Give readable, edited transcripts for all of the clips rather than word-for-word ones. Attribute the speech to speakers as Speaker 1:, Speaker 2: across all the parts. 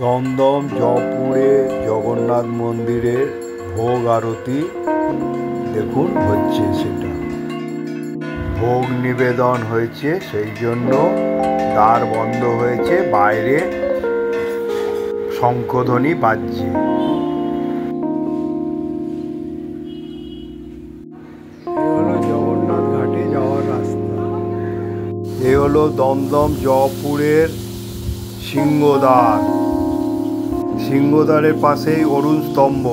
Speaker 1: দমদম জয়পুরে জগন্নাথ মন্দিরের ভোগ আরতি দেখুন হচ্ছে, সেটা ভোগ নিবেদন হয়েছে, সেই জন্য দ্বার বন্ধ হয়েছে, বাইরে শঙ্খধ্বনি বাজছে। জগন্নাথ ঘাটে যাওয়ার রাস্তা। এ হলো দমদম জয়পুরের সিংহদ্বার। সিংহদ্বারের পাশেই অরুণ স্তম্ভ।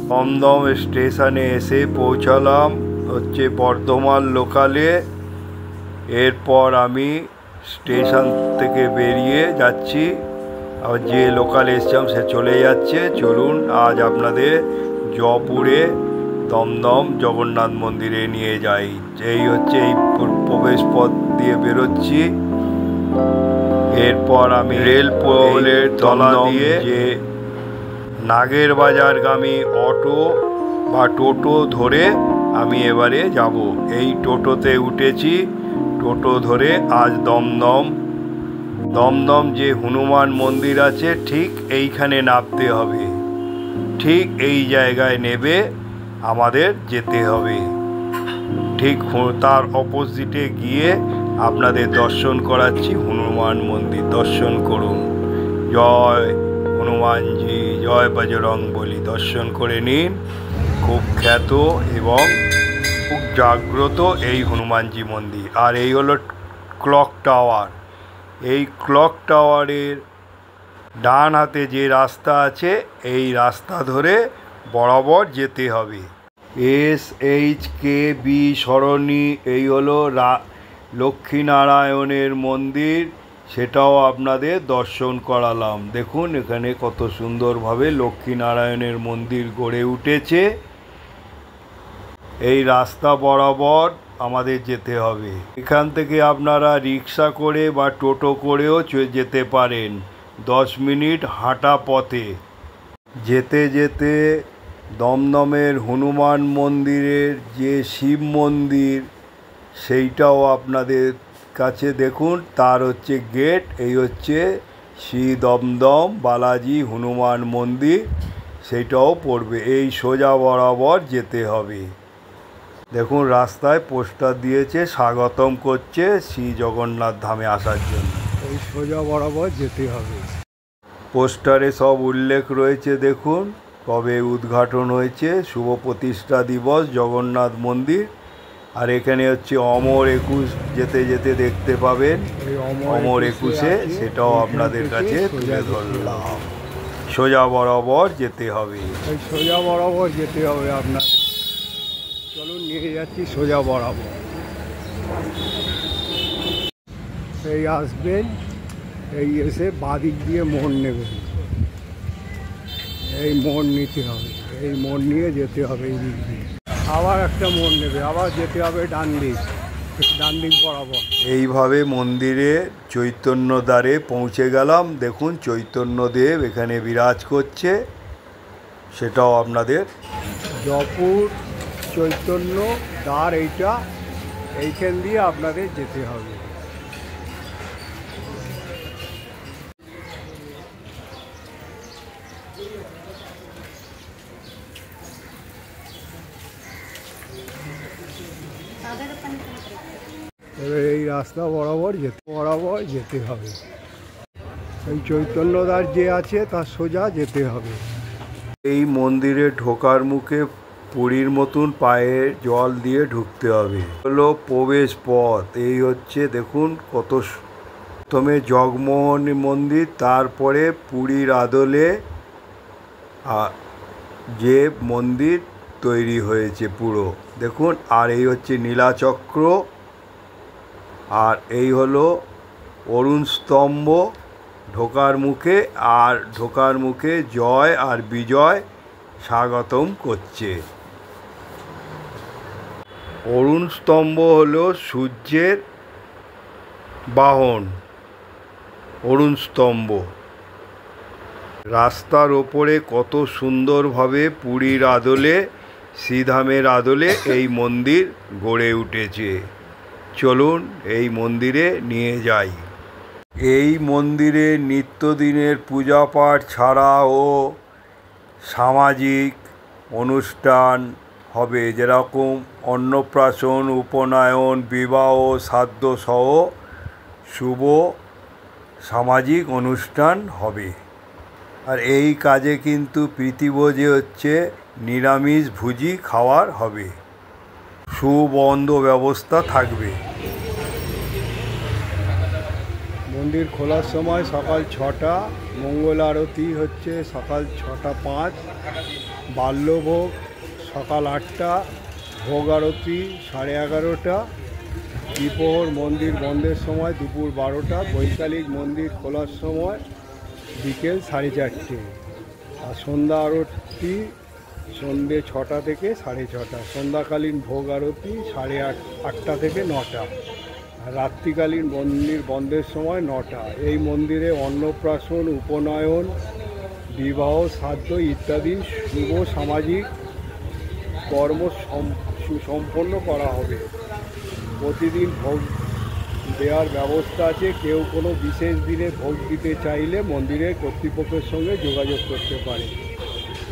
Speaker 1: দমদম স্টেশনে এসে পৌঁছালাম হচ্ছে বর্ধমান লোকালে। এরপর আমি স্টেশন থেকে বেরিয়ে যাচ্ছি, আর যে লোকালে এসছিলাম সে চলে যাচ্ছে। চলুন আজ আপনাদের জয়পুরে দমদম জগন্নাথ মন্দিরে নিয়ে যাই। এই হচ্ছে এই প্রবেশ পথ দিয়ে বেরোচ্ছি। এরপর আমি রেল পোলের তলা দিয়ে যে নাগের বাজারগামী অটো বা টোটো ধরে আমি এবারে যাব। এই টোটোতে উঠেছি, টোটো ধরে আজ দমদম যে হনুমান মন্দির আছে ঠিক এইখানে নামতে হবে। ঠিক এই জায়গায় নেবে আমাদের যেতে হবে। ঠিক তার অপোজিটে গিয়ে আপনাদের দর্শন করাচ্ছি হনুমান মন্দির। দর্শন করুন। জয় হনুমানজি, জয় বজরংবলী। দর্শন করে নিন। খুব খ্যাত এবং খুব জাগ্রত এই হনুমানজি মন্দির। আর এই হলো ক্লক টাওয়ার। এই ক্লক টাওয়ারের ডান হাতে যে রাস্তা আছে, এই রাস্তা ধরে বরাবর যেতে হবে। SHKB সরণি। এই হলো লক্ষ্মীনারায়ণের মন্দির, সেটাও আপনাদের দর্শন করালাম। দেখুন এখানে কত সুন্দরভাবে লক্ষ্মীনারায়ণের মন্দির গড়ে উঠেছে। এই রাস্তা বরাবর আমাদের যেতে হবে। এখান থেকে আপনারা রিক্সা করে বা টোটো করেও যেতে পারেন। 10 মিনিট হাঁটা পথে। যেতে যেতে দমদমের হনুমান মন্দিরের যে শিব মন্দির, সেইটাও আপনাদের কাছে দেখুন। তার হচ্ছে গেট। এই হচ্ছে শ্রী দমদম বালাজি হনুমান মন্দির, সেইটাও পড়বে। এই সোজা বরাবর যেতে হবে। দেখুন রাস্তায় পোস্টার দিয়েছে, স্বাগতম করছে শ্রী জগন্নাথ ধামে আসার জন্য। এই সোজা বরাবর যেতে হবে। পোস্টারে সব উল্লেখ রয়েছে। দেখুন কবে উদ্ঘাটন হয়েছে, শুভ প্রতিষ্ঠা দিবস জগন্নাথ মন্দির। আর এখানে হচ্ছে অমর 21 যেতে যেতে দেখতে পাবেন। অমর 21-এ সেটাও আপনাদের কাছে তুলে ধরলাম। সোজা বরাবর যেতে হবে। সোজা বরাবর যেতে হবে আপনার। চলুন নিয়ে যাচ্ছি সোজা বরাবর। এই আসবেন, এই এসে বাদিক দিয়ে মোড় নেবেন। এই মোড় নিতে হবে, এই মোড় নিয়ে যেতে হবে। এই দিক দিয়ে আবার একটা মোড় নেবে, আবার যেতে হবে ডান দিক বরাবর। এইভাবে মন্দিরে চৈতন্যদ্বারে পৌঁছে গেলাম। দেখুন চৈতন্যদেব এখানে বিরাজ করছে, সেটাও আপনাদের জয়পুর চৈতন্য দ্বার। এইখান দিয়ে আপনাদের যেতে হবে। এবার এই রাস্তা বরাবর যেতে হবে। এই চৈতন্যদ্বার যে আছে তার সোজা যেতে হবে। এই মন্দিরে ঢোকার মুখে পুরীর মতন পায়ে জল দিয়ে ঢুকতে হবে। হলো প্রবেশ পথ। এই হচ্ছে দেখুন কত। প্রথমে জগমোহন মন্দির, তারপরে পুরীর আদলে যে মন্দির তৈরি হয়েছে পুরো দেখুন। আর এই হচ্ছে নীলাচক্র, আর এই হলো অরুণ স্তম্ভ ঢোকার মুখে। আর ঢোকার মুখে জয় আর বিজয় স্বাগতম করছে। অরুণ স্তম্ভ হলো সূর্যের বাহন, অরুণ স্তম্ভ। রাস্তার ওপরে কত সুন্দরভাবে পুরীর আদলে, শ্রীধামের আদলে এই মন্দির গড়ে উঠেছে। চলুন এই মন্দিরে নিয়ে যাই। এই মন্দিরে নিত্যদিনের পূজা পাঠ ছাড়াও সামাজিক অনুষ্ঠান হবে, যেরকম অন্নপ্রাশন, উপনয়ন, বিবাহ, শ্রাদ্ধ সহ শুভ সামাজিক অনুষ্ঠান হবে। আর এই কাজে কিন্তু প্রীতিভোজে হচ্ছে নিরামিষ ভুজি খাওয়ার হবে, সুবন্ধ ব্যবস্থা থাকবে। মন্দির খোলার সময় সকাল 6টা, মঙ্গল আরতি হচ্ছে সকাল 6:05, বাল্যভোগ সকাল 8টা, ভোগ আরতি 11:30, দ্বিপ্রহর মন্দির বন্ধের সময় দুপুর 12টা, বৈকালিক মন্দির খোলার সময় বিকেল 4:30, আর সন্ধ্যা আরতি সন্ধ্যে 6টা থেকে 6:30, সন্ধ্যাকালীন ভোগ আরতি 8:30 থেকে 9টা, আর রাত্রিকালীন মন্দির বন্ধের সময় 9টা। এই মন্দিরে অন্নপ্রাশন, উপনয়ন, বিবাহ, শ্রাদ্ধ ইত্যাদি শুভ সামাজিক কর্ম সুসম্পন্ন করা হবে। প্রতিদিন ভোগ দেওয়ার ব্যবস্থা আছে। কেউ কোনো বিশেষ দিনে ভোগ দিতে চাইলে মন্দিরের কর্তৃপক্ষের সঙ্গে যোগাযোগ করতে পারে।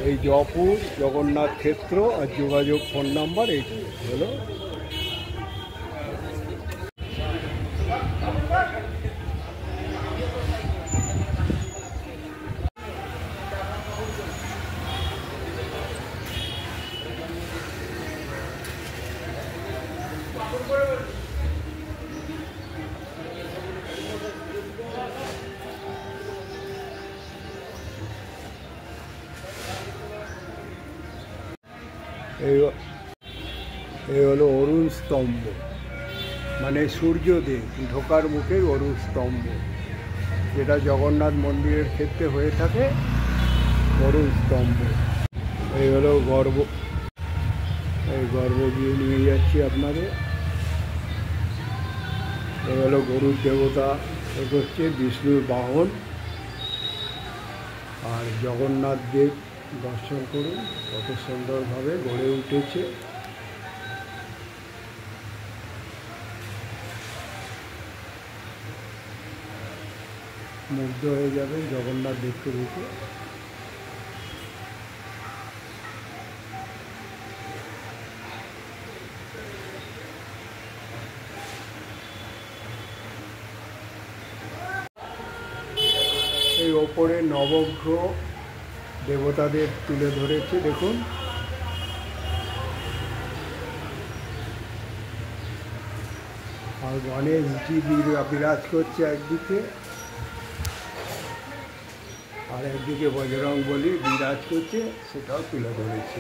Speaker 1: এই জয়পুর জগন্নাথ ক্ষেত্র, আর যোগাযোগ ফোন নাম্বার এইটি হলো। এই হলো অরুণ স্তম্ভ, মানে সূর্যদেব ঢোকার মুখের অরুণ স্তম্ভ, যেটা জগন্নাথ মন্দিরের ক্ষেত্রে হয়ে থাকে অরুণ স্তম্ভ। এই হলো এই গর্ভগৃহে নিয়ে যাচ্ছি আপনাদের। এই হলো গরুর দেবতা, এটা হচ্ছে বিষ্ণুর বাহন। আর জগন্নাথ দেব দর্শন করুন, কত সুন্দরভাবে গড়ে উঠেছে। মুগ্ধ হয়ে যাবেন জগন্নাথ দেবকে দেখে। এই ওপরে নবগ্রহ দেবতাদের তুলে ধরেছে, দেখুন। আর গণেশজি বিরাজ করছে একদিকে, আর একদিকে বজরংবলী বিরাজ করছে, সেটাও তুলে ধরেছে।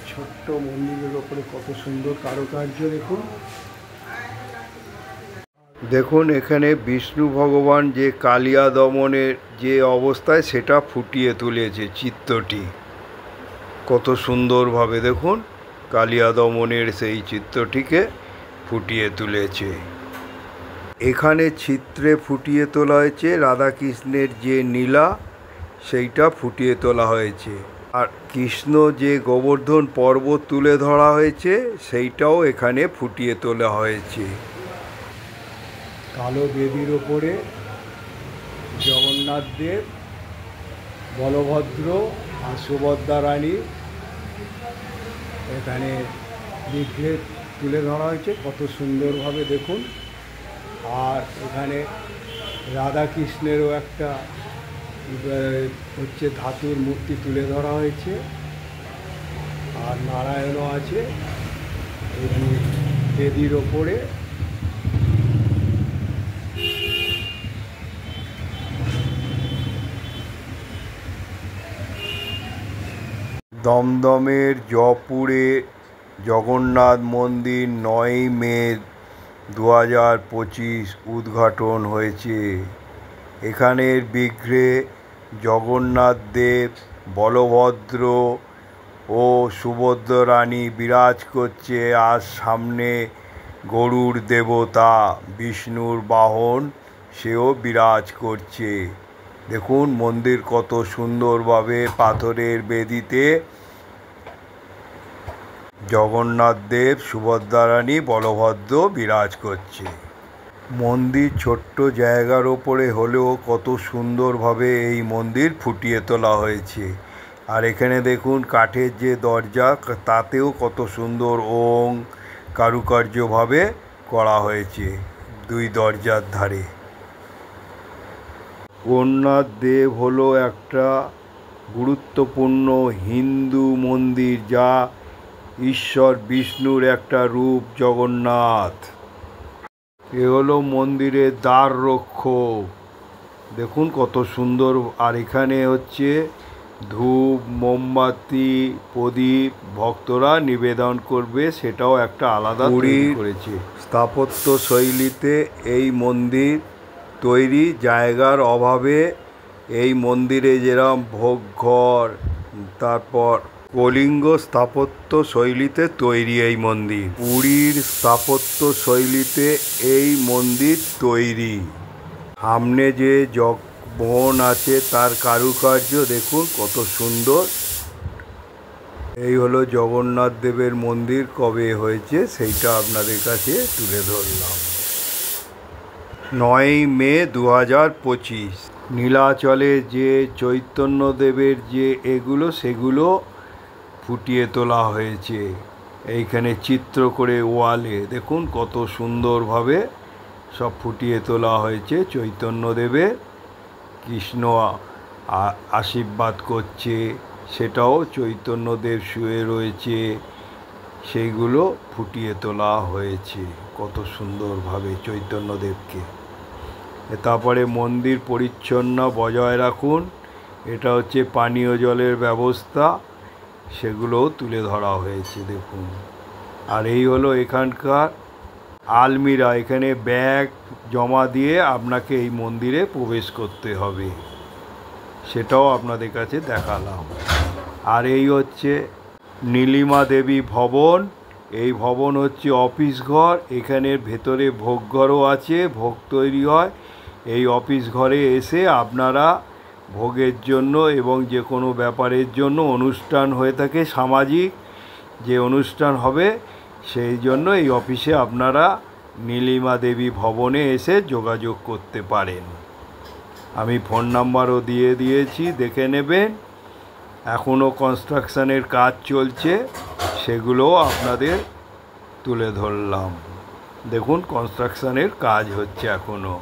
Speaker 1: ছোট্ট মন্দিরের ওপরে কত সুন্দর কারুকার্য দেখুন। দেখুন এখানে বিষ্ণু ভগবান যে কালিয়া দমনের যে অবস্থায় সেটা ফুটিয়ে তুলেছে চিত্রটি, কত সুন্দরভাবে দেখুন কালিয়া দমনের সেই চিত্রটিকে ফুটিয়ে তুলেছে। এখানে চিত্রে ফুটিয়ে তোলা হয়েছে রাধাকৃষ্ণের যে নীলা, সেইটা ফুটিয়ে তোলা হয়েছে। আর কৃষ্ণ যে গোবর্ধন পর্বত তুলে ধরা হয়েছে সেইটাও এখানে ফুটিয়ে তোলা হয়েছে। কালো বেদির ওপরে জগন্নাথ দেব, বলভদ্র আর সুভদ্রা রানী এখানে বিগ্রহে তুলে ধরা হয়েছে, কত সুন্দরভাবে দেখুন। আর এখানে রাধাকৃষ্ণেরও একটা হচ্ছে ধাতুর মূর্তি তুলে ধরা হয়েছে, আর নারায়ণও আছে এই বেদির ওপরে। দমদমের জয়পুরে জগন্নাথ মন্দির 9ই মে 2025 উদ্ঘাটন হয়েছে। এখানের বিগ্রহে জগন্নাথ দেব, বলভদ্র ও সুভদ্রা রানী বিরাজ করছে, আর সামনে গরুর দেবতা বিষ্ণুর বাহন সেও বিরাজ করছে। দেখুন মন্দির কত সুন্দরভাবে পাথরের বেদিতে জগন্নাথ দেব, সুভদ্রা রানী, বলভদ্র বিরাজ করছে। মন্দির ছোট্ট জায়গার ওপরে হলেও কত সুন্দরভাবে এই মন্দির ফুটিয়ে তোলা হয়েছে। আর এখানে দেখুন কাঠের যে দরজা, তাতেও কত সুন্দর ওং কারুকার্যভাবে করা হয়েছে দুই দরজার ধারে। জগন্নাথ দেব হলো একটা গুরুত্বপূর্ণ হিন্দু মন্দির, যা ঈশ্বর বিষ্ণুর একটা রূপ জগন্নাথ। এ হলো মন্দিরের দ্বার রক্ষক, দেখুন কত সুন্দর। আর এখানে হচ্ছে ধূপ মোমবাতি প্রদীপ ভক্তরা নিবেদন করবে, সেটাও একটা আলাদা তৈরি করেছে। স্থাপত্য শৈলীতে এই মন্দির তৈরি, জায়গার অভাবে এই মন্দিরে যেরকম ভোগঘর, তারপর কলিঙ্গ স্থাপত্য শৈলীতে তৈরি এই মন্দির, পুরীর স্থাপত্য শৈলীতে এই মন্দির তৈরি। সামনে যে জগমোহন আছে তার কারুকার্য দেখুন কত সুন্দর। এই হলো জগন্নাথ দেবের মন্দির কবে হয়েছে সেইটা আপনাদের কাছে তুলে ধরলাম। 9ই মে 2025। নীলাচলে যে চৈতন্যদেবের যে সেগুলো ফুটিয়ে তোলা হয়েছে এইখানে চিত্র করে ওয়ালে, দেখুন কত সুন্দরভাবে সব ফুটিয়ে তোলা হয়েছে। চৈতন্যদেবের কৃষ্ণ আশীর্বাদ করছে, সেটাও চৈতন্যদেব শুয়ে রয়েছে, সেইগুলো ফুটিয়ে তোলা হয়েছে কত সুন্দরভাবে চৈতন্যদেবকে। তারপরে মন্দির পরিচ্ছন্ন বজায় রাখুন, এটা হচ্ছে পানীয় জলের ব্যবস্থা, সেগুলোও তুলে ধরা হয়েছে দেখুন। আর এই হলো এখানকার আলমিরা, এখানে ব্যাগ জমা দিয়ে আপনাকে এই মন্দিরে প্রবেশ করতে হবে, সেটাও আপনাদের কাছে দেখালাম। আর এই হচ্ছে নীলিমা দেবী ভবন, এই ভবন হচ্ছে অফিস ঘর, এখানের ভেতরে ভোগঘরও আছে, ভোগ তৈরি হয়। এই অফিস ঘরে এসে আপনারা ভোগের জন্য এবং যে কোনো ব্যাপারের জন্য, অনুষ্ঠান হয়ে থাকে সামাজিক যে অনুষ্ঠান হবে, সেই জন্য এই অফিসে আপনারা নীলিমা দেবী ভবনে এসে যোগাযোগ করতে পারেন। আমি ফোন নাম্বারও দিয়ে দিয়েছি, দেখে নেবেন। এখনও কনস্ট্রাকশানের কাজ চলছে, সেগুলোও আপনাদের তুলে ধরলাম। দেখুন কনস্ট্রাকশানের কাজ হচ্ছে এখনও।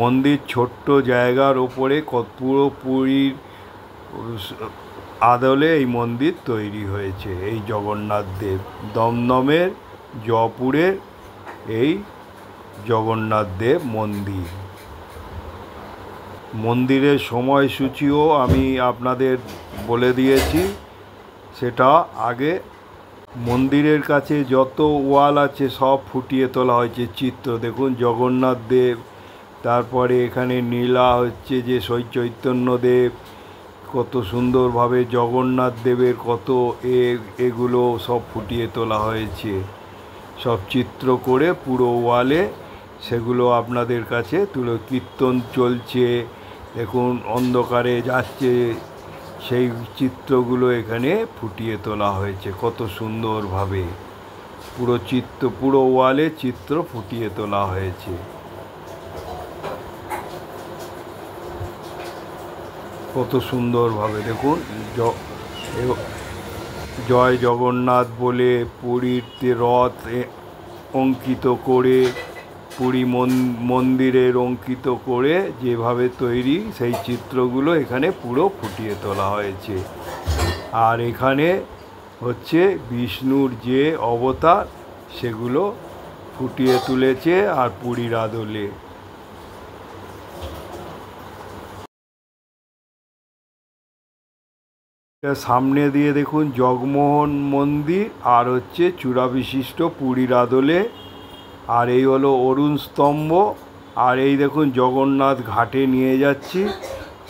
Speaker 1: মন্দির ছোট্ট জায়গার ওপরে পুরোপুরির আদলে এই মন্দির তৈরি হয়েছে। এই জগন্নাথ দেব দমদমের জয়পুরের এই জগন্নাথ দেব মন্দির। মন্দিরের সময়সূচিও আমি আপনাদের বলে দিয়েছি, সেটা আগে। মন্দিরের কাছে যত ওয়াল আছে সব ফুটিয়ে তোলা হয়েছে চিত্র, দেখুন জগন্নাথ দেব, তারপরে এখানে নীলা হচ্ছে যে চৈতন্যদেব, কত সুন্দরভাবে জগন্নাথ দেবের কত এগুলো সব ফুটিয়ে তোলা হয়েছে, সব চিত্র করে পুরো ওয়ালে, সেগুলো আপনাদের কাছে তুলে। কীর্তন চলছে দেখুন, অন্ধকারে যাচ্ছে, সেই চিত্রগুলো এখানে ফুটিয়ে তোলা হয়েছে কত সুন্দরভাবে। পুরো ওয়ালে চিত্র ফুটিয়ে তোলা হয়েছে কত সুন্দরভাবে। দেখুন জয় জগন্নাথ বলে পুরীতে রথ অঙ্কিত করে, পুরী মন্দিরের অঙ্কিত করে যেভাবে তৈরি, সেই চিত্রগুলো এখানে পুরো ফুটিয়ে তোলা হয়েছে। আর এখানে হচ্ছে বিষ্ণুর যে অবতার, সেগুলো ফুটিয়ে তুলেছে আর পুরীর আদলে। সামনে দিয়ে দেখুন জগমোহন মন্দির, আর হচ্ছে চূড়া বিশিষ্ট পুরীর আদলে। আর এই হলো অরুণ স্তম্ভ। আর এই দেখুন জগন্নাথ ঘাটে নিয়ে যাচ্ছি,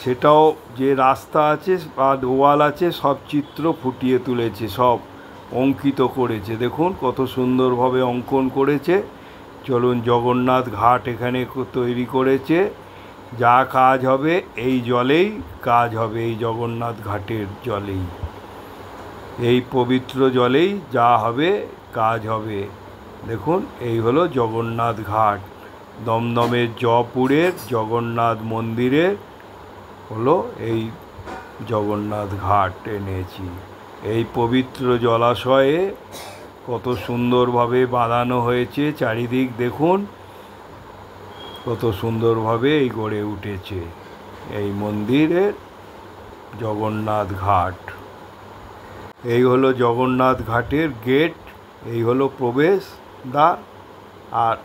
Speaker 1: সেটাও যে রাস্তা আছে আর ওয়াল আছে, সব চিত্র ফুটিয়ে তুলেছে, সব অঙ্কিত করেছে, দেখুন কত সুন্দরভাবে অঙ্কন করেছে। চলুন জগন্নাথ ঘাট এখানে তৈরি করেছে, যা কাজ হবে এই জলেই কাজ হবে, এই জগন্নাথ ঘাটের জলেই, এই পবিত্র জলেই যা হবে কাজ হবে। দেখুন এই হলো জগন্নাথ ঘাট, দমদমের জয়পুরের জগন্নাথ মন্দিরের হলো এই জগন্নাথ ঘাট এনেছি। এই পবিত্র জলাশয়ে কত সুন্দরভাবে বাঁধানো হয়েছে, চারিদিক দেখুন কত সুন্দরভাবে এই গড়ে উঠেছে এই মন্দিরের জগন্নাথ ঘাট। এই হলো জগন্নাথ ঘাটের গেট, এই হলো প্রবেশদ্বার। আর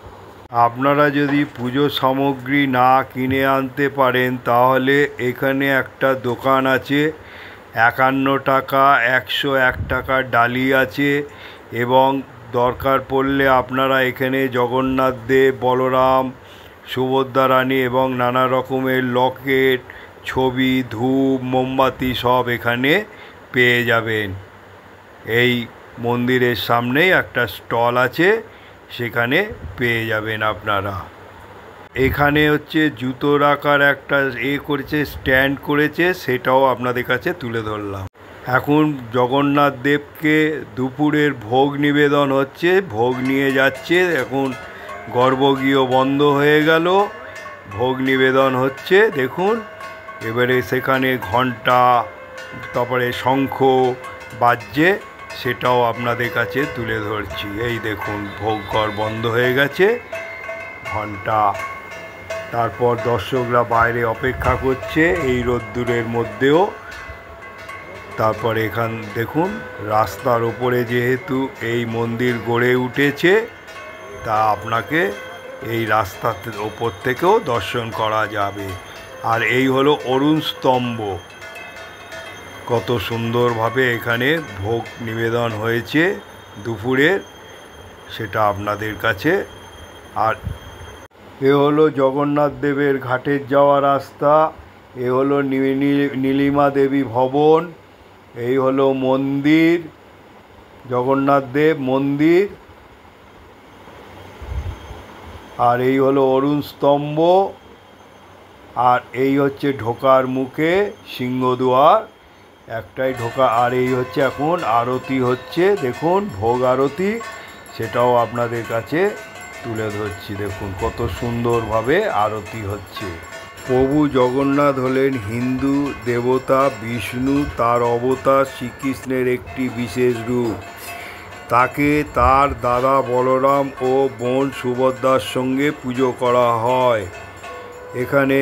Speaker 1: আপনারা যদি পুজো সামগ্রী না কিনে আনতে পারেন তাহলে এখানে একটা দোকান আছে, 51 টাকা 101 টাকার ডালি আছে, এবং দরকার পড়লে আপনারা এখানে জগন্নাথ দেব, বলরাম, সুভদ্রা রানী এবং নানা রকমের লকেট, ছবি, ধূপ, মোমবাতি সব এখানে পেয়ে যাবেন। এই মন্দিরের সামনেই একটা স্টল আছে, সেখানে পেয়ে যাবেন আপনারা। এখানে হচ্ছে জুতো রাখার একটা করেছে, স্ট্যান্ড করেছে, সেটাও আপনাদের কাছে তুলে ধরলাম। এখন জগন্নাথ দেবকে দুপুরের ভোগ নিবেদন হচ্ছে, ভোগ নিয়ে যাচ্ছে। এখন গর্ভগৃহ বন্ধ হয়ে গেল, ভোগ নিবেদন হচ্ছে দেখুন। এবারে সেখানে ঘণ্টা, তারপরে শঙ্খ বাজছে, সেটাও আপনাদের কাছে তুলে ধরছি। এই দেখুন ভোগ ঘর বন্ধ হয়ে গেছে, ঘণ্টা, তারপর দর্শকরা বাইরে অপেক্ষা করছে এই রোদ্দুরের মধ্যেও। তারপর এখান দেখুন রাস্তার ওপরে যেহেতু এই মন্দির গড়ে উঠেছে, তা আপনাকে এই রাস্তার ওপর থেকেও দর্শন করা যাবে। আর এই হলো অরুণ স্তম্ভ, কত সুন্দরভাবে এখানে ভোগ নিবেদন হয়েছে দুপুরের, সেটা আপনাদের কাছে। আর এ হলো জগন্নাথ দেবের ঘাটের যাওয়া রাস্তা, এ হলো নীলিমা দেবী ভবন, এই হলো মন্দির, জগন্নাথ দেব মন্দির, আর এই হলো অরুণ স্তম্ভ, আর এই হচ্ছে ঢোকার মুখে সিংহদুয়ার, একটাই ঢোকা। আর এই হচ্ছে এখন আরতি হচ্ছে, দেখুন ভোগ আরতি, সেটাও আপনাদের কাছে তুলে ধরছি। দেখুন কত সুন্দরভাবে আরতি হচ্ছে। প্রভু জগন্নাথ হলেন হিন্দু দেবতা বিষ্ণু, তার অবতার শ্রীকৃষ্ণের একটি বিশেষ রূপ। তাকে তার দাদা বলরাম ও বোন সুভদ্রার সঙ্গে পুজো করা হয়। এখানে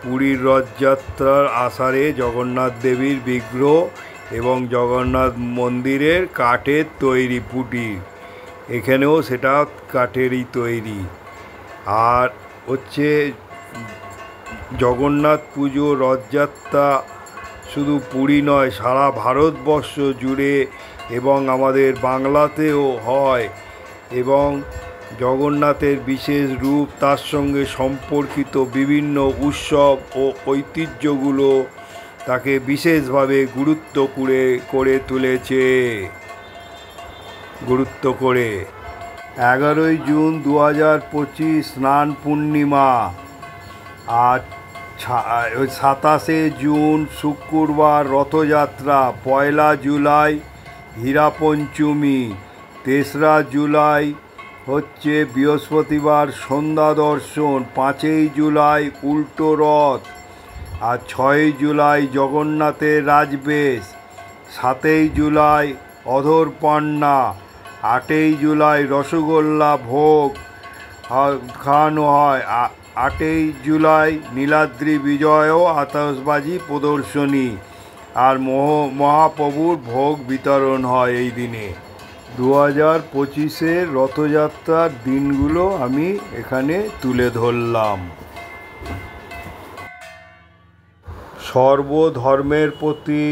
Speaker 1: পুরীর রথযাত্রার আষাঢ়ে জগন্নাথ দেবীর বিগ্রহ এবং জগন্নাথ মন্দিরের কাঠের তৈরি পুটি, এখানেও সেটা কাঠেরই তৈরি। আর হচ্ছে জগন্নাথ পুজো, রথযাত্রা শুধু পুরী নয়, সারা ভারতবর্ষ জুড়ে এবং আমাদের বাংলাতেও হয়। এবং জগন্নাথের বিশেষ রূপ, তার সঙ্গে সম্পর্কিত বিভিন্ন উৎসব ও ঐতিহ্যগুলো তাকে বিশেষভাবে গুরুত্ব করে তুলেছে। গুরুত্ব করে 11ই জুন 2025 স্নান পূর্ণিমা, আর 27শে জুন শুক্রবার রথযাত্রা, 1 জুলাই হীরা পঞ্চমী, 3রা জুলাই হচ্ছে বৃহস্পতিবার সন্ধ্যা দর্শন, 5ই জুলাই উল্টো রথ, আর 6ই জুলাই জগন্নাথের রাজবেশ, 7ই জুলাই অধরপন্না, 8ই জুলাই রসগোল্লা ভোগ খাওয়ানো হয়, 8ই জুলাই নীলাদ্রি বিজয় ও আতশবাজি প্রদর্শনী, আর মহাপ্রভুর ভোগ বিতরণ হয় এই দিনে। 2025-এর রথযাত্রার দিনগুলো আমি এখানে তুলে ধরলাম। সর্বধর্মের প্রতি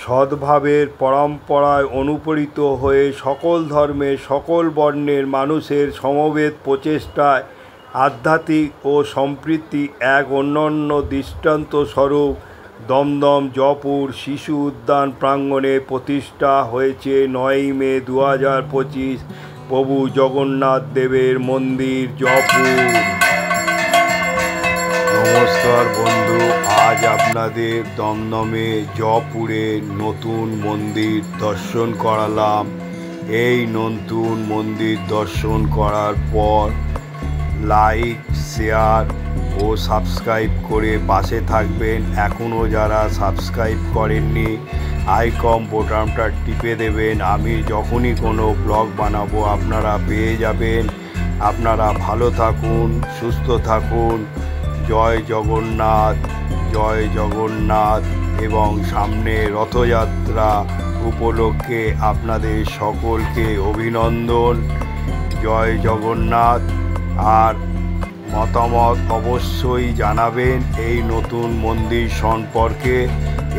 Speaker 1: সদ্ভাবের পরম্পরায় অনুপ্রাণিত হয়ে সকল ধর্মের সকল বর্ণের মানুষের সমবেত প্রচেষ্টায় আধ্যাত্মিক ও সম্প্রীতি এক অনন্য দৃষ্টান্তস্বরূপ দমদম জয়পুর শিশু উদ্যান প্রাঙ্গণে প্রতিষ্ঠা হয়েছে 9ই মে 2025 প্রভু জগন্নাথ দেবের মন্দির জয়পুর। নমস্কার বন্ধু, আজ আপনাদের দমদমে জয়পুরের নতুন মন্দির দর্শন করালাম। এই নতুন মন্দির দর্শন করার পর লাইক, শেয়ার ও সাবস্ক্রাইব করে পাশে থাকবেন। এখনও যারা সাবস্ক্রাইব করেননি আইকন বোতামটা টিপে দেবেন। আমি যখনই কোনো ব্লগ বানাবো আপনারা পেয়ে যাবেন। আপনারা ভালো থাকুন, সুস্থ থাকুন। জয় জগন্নাথ, জয় জগন্নাথ। এবং সামনে রথযাত্রা উপলক্ষে আপনাদের সকলকে অভিনন্দন। জয় জগন্নাথ। আর মতামত অবশ্যই জানাবেন এই নতুন মন্দির সম্পর্কে।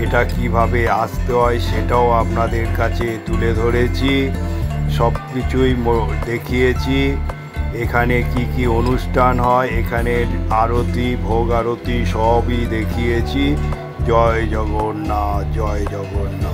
Speaker 1: এটা কিভাবে আসতে হয় সেটাও আপনাদের কাছে তুলে ধরেছি, সব কিছুই দেখিয়েছি। এখানে কি কি অনুষ্ঠান হয়, এখানে আরতি, ভোগ আরতি সবই দেখিয়েছি। জয় জগন্নাথ, জয় জগন্নাথ।